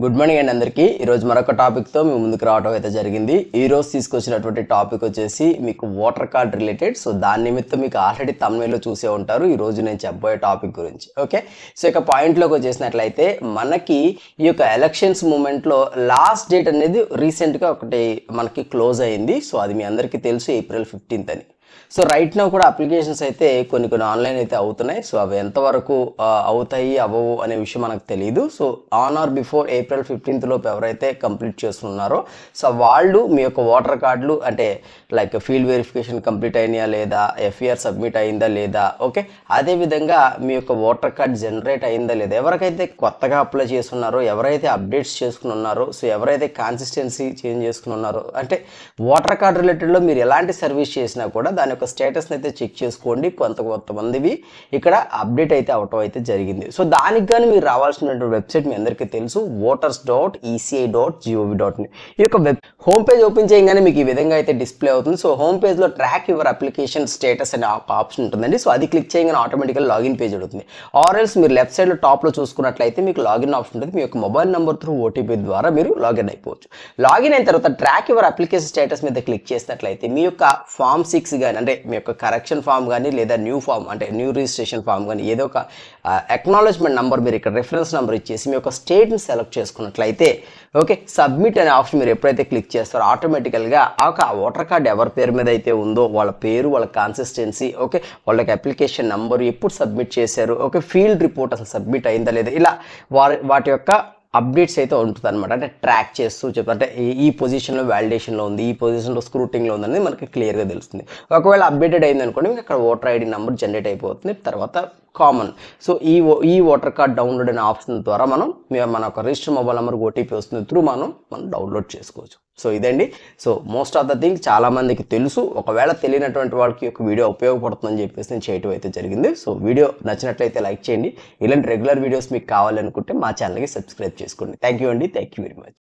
Good morning అండి అందరికీ. ఈరోజు మరొక టాపిక్తో మీ ముందుకు రావడం అయితే జరిగింది. ఈరోజు తీసుకొచ్చినటువంటి టాపిక్ వచ్చేసి మీకు ఓటర్ కార్డ్ రిలేటెడ్. సో దాని నిమిత్తం మీకు ఆల్రెడీ తమ్నైల్లో చూసే ఉంటారు ఈరోజు నేను చెప్పబోయే టాపిక్ గురించి. ఓకే, సో ఇక పాయింట్లోకి వచ్చేసినట్లయితే మనకి ఈ యొక్క ఎలక్షన్స్ మూమెంట్లో లాస్ట్ డేట్ అనేది రీసెంట్గా ఒకటి మనకి క్లోజ్ అయింది. సో అది మీ అందరికీ తెలుసు, April 15th అని. సో రైట్ నౌ కూడా అప్లికేషన్స్ అయితే కొన్ని ఆన్లైన్ అయితే అవుతున్నాయి. సో అవి ఎంతవరకు అవుతాయి అవ్వవు అనే విషయం మనకు తెలియదు. So on are before April 15th లోపు ఎవరైతే కంప్లీట్ చేస్తున్నారో సో వాళ్ళు మీ యొక్క ఓటర్ కార్డులు అంటే లైక్ ఫీల్డ్ వెరిఫికేషన్ కంప్లీట్ అయినాయా లేదా, FER సబ్మిట్ అయిందా లేదా, ఓకే, అదేవిధంగా మీ యొక్క ఓటర్ కార్డ్ జనరేట్ అయిందా లేదా, ఎవరికైతే కొత్తగా అప్లై చేసుకున్నారో, ఎవరైతే అప్డేట్స్ చేసుకుని ఉన్నారో, సో ఎవరైతే కన్సిస్టెన్సీ చేంజ్ చేసుకుని ఉన్నారో, అంటే ఓటర్ కార్డ్ రిలేటెడ్లో మీరు ఎలాంటి సర్వీస్ చేసినా కూడా దాని యొక్క స్టేటస్ని అయితే చెక్ చేసుకోండి. కొంతమందివి ఇక్కడ అప్డేట్ అయితే అవటం అయితే జరిగింది. సో దానికి కానీ మీరు రావాల్సినటువంటి వెబ్సైట్ మీ అందరికీ తెలుసు, voters.eci.gov.in. ఈ యొక్క వెబ్ హోమ్ పేజ్ ఓపెన్ చేయగానే మీకు ఈ విధంగా అయితే డిస్ప్లే అవుతుంది. సో హోమ్ పేజ్లో ట్రాక్ యువర్ అప్లికేషన్ స్టేటస్ అనే ఒక ఆప్షన్ ఉంటుందండి. సో అది క్లిక్ చేయగానే ఆటోమేటిక్గా లాగిన్ పేజ్ ఉంటుంది. ఆర్ఎల్స్ మీరు లెఫ్ట్ సైడ్లో టాప్లో చూసుకున్నట్లయితే మీకు లాగిన్ ఆప్షన్ ఉంటుంది. మీ యొక్క మొబైల్ నెంబర్ త్రూ OTP ద్వారా మీరు లాగిన్ అయిపోవచ్చు. లాగిన్ అయిన తర్వాత ట్రాక్ యువర్ అప్లికేషన్ స్టేటస్ మీద క్లిక్ చేసినట్లయితే మీ యొక్క Form 6 కానీ అంటే మీ యొక్క కరెక్షన్ ఫామ్ కానీ లేదా న్యూ ఫామ్ అంటే న్యూ రిజిస్ట్రేషన్ ఫామ్ కానీ ఏదో ఒక అక్నాలెడ్జ్మెంట్ నెంబర్ మీరు ఇక్కడ రిఫరెన్స్ నెంబర్ ఇచ్చేసి మీ యొక్క స్టేట్ని సెలెక్ట్ చేసుకున్నట్లయితే ఓకే, సబ్మిట్ అనే ఆప్షన్ మీరు ఎప్పుడైతే క్లిక్ చేస్తారో ఆటోమేటికల్గా ఆ ఓటర్ కార్డ్ ఎవరి పేరు మీద అయితే ఉందో వాళ్ళ పేరు, వాళ్ళ కన్సిస్టెన్సీ, ఓకే, వాళ్ళకి అప్లికేషన్ నెంబర్, ఎప్పుడు సబ్మిట్ చేశారు, ఓకే, ఫీల్డ్ రిపోర్ట్ అసలు సబ్మిట్ అయిందా లేదా, ఇలా వాటి యొక్క అప్డేట్స్ అయితే ఉంటుంది అనమాట. అంటే ట్రాక్ చేస్తూ చెప్తారు, అంటే ఈ పొజిషన్లో వ్యాలిడేషన్లో ఉంది, ఈ పొజిషన్లో స్క్రూటింగ్లో ఉంది అనేది మనకి క్లియర్గా తెలుస్తుంది. ఒకవేళ అప్డేటెడ్ అయింది అనుకోండి మీకు అక్కడ ఓటర్ ID నెంబర్ జనరేట్ అయిపోతుంది. తర్వాత కామన్, సో ఈ ఓటర్ కార్డ్ డౌన్లోడ్ అనే ఆప్షన్ ద్వారా మన ఒక రిజిస్టర్ మొబైల్ నెంబర్ OTP వస్తుంది, త్రూ మనం డౌన్లోడ్ చేసుకోవచ్చు. సో ఇదండి. So most of the thing చాలామందికి తెలుసు, ఒకవేళ తెలియనటువంటి వాళ్ళకి ఒక వీడియో ఉపయోగపడుతుందని చెప్పేసి నేను చేయటం అయితే జరిగింది. సో వీడియో నచ్చినట్లయితే లైక్ చేయండి. ఇలాంటి రెగ్యులర్ వీడియోస్ మీకు కావాలనుకుంటే మా ఛానల్కి సబ్స్క్రైబ్ చేసుకోండి. థ్యాంక్ యూ అండి, థ్యాంక్ యూ వెరీ మచ్.